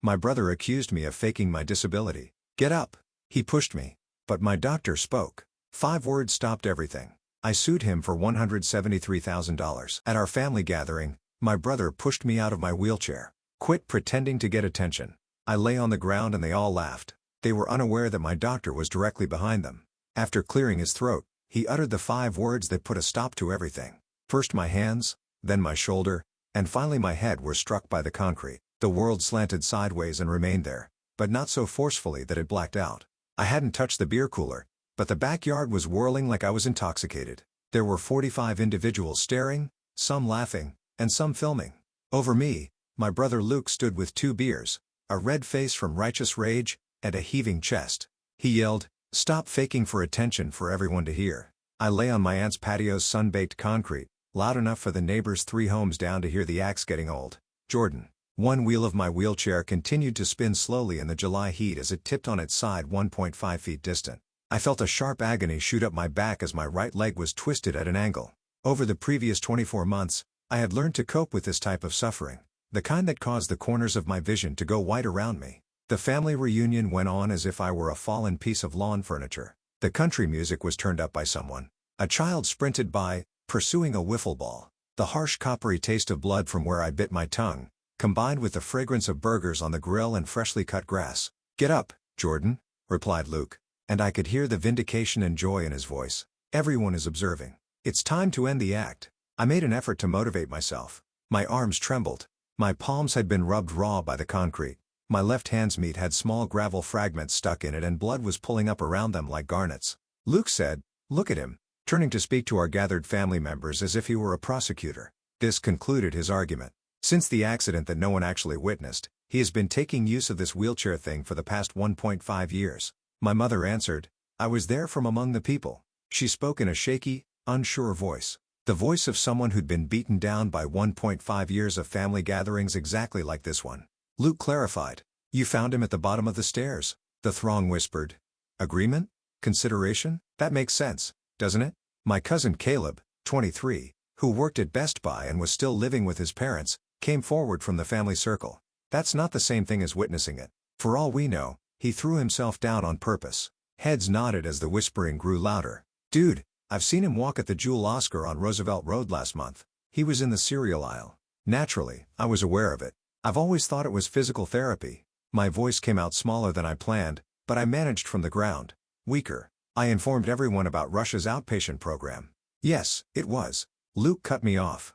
My brother accused me of faking my disability. Get up. He pushed me. But my doctor spoke. 5 words stopped everything. I sued him for $173,000. At our family gathering, my brother pushed me out of my wheelchair. Quit pretending to get attention. I lay on the ground and they all laughed. They were unaware that my doctor was directly behind them. After clearing his throat, he uttered the 5 words that put a stop to everything. First my hands, then my shoulder, and finally my head were struck by the concrete. The world slanted sideways and remained there, but not so forcefully that it blacked out. I hadn't touched the beer cooler, but the backyard was whirling like I was intoxicated. There were 45 individuals staring, some laughing, and some filming. Over me, my brother Luke stood with 2 beers, a red face from righteous rage, and a heaving chest. He yelled, "Stop faking for attention for everyone to hear." I lay on my aunt's patio's sun-baked concrete, loud enough for the neighbors 3 homes down to hear the axe getting old. Jordan. One wheel of my wheelchair continued to spin slowly in the July heat as it tipped on its side 1.5 feet distant. I felt a sharp agony shoot up my back as my right leg was twisted at an angle. Over the previous 24 months, I had learned to cope with this type of suffering, the kind that caused the corners of my vision to go white around me. The family reunion went on as if I were a fallen piece of lawn furniture. The country music was turned up by someone. A child sprinted by, pursuing a wiffle ball. The harsh coppery taste of blood from where I bit my tongue, combined with the fragrance of burgers on the grill and freshly cut grass. "Get up, Jordan," replied Luke, and I could hear the vindication and joy in his voice. "Everyone is observing. It's time to end the act." I made an effort to motivate myself. My arms trembled. My palms had been rubbed raw by the concrete. My left hand's meat had small gravel fragments stuck in it and blood was pulling up around them like garnets. Luke said, "Look at him," turning to speak to our gathered family members as if he were a prosecutor. This concluded his argument. Since the accident that no one actually witnessed, he has been taking use of this wheelchair thing for the past 1.5 years. My mother answered, "I was there from among the people." She spoke in a shaky, unsure voice. The voice of someone who'd been beaten down by 1.5 years of family gatherings exactly like this one. Luke clarified, "You found him at the bottom of the stairs." The throng whispered, "Agreement? Consideration? That makes sense, doesn't it?" My cousin Caleb, 23, who worked at Best Buy and was still living with his parents, came forward from the family circle. "That's not the same thing as witnessing it. For all we know, he threw himself down on purpose." Heads nodded as the whispering grew louder. "Dude, I've seen him walk at the Jewel Oscar on Roosevelt Road last month. He was in the cereal aisle." Naturally, I was aware of it. I've always thought it was physical therapy. My voice came out smaller than I planned, but I managed from the ground. "Weaker." I informed everyone about Russia's outpatient program. "Yes, it was." Luke cut me off.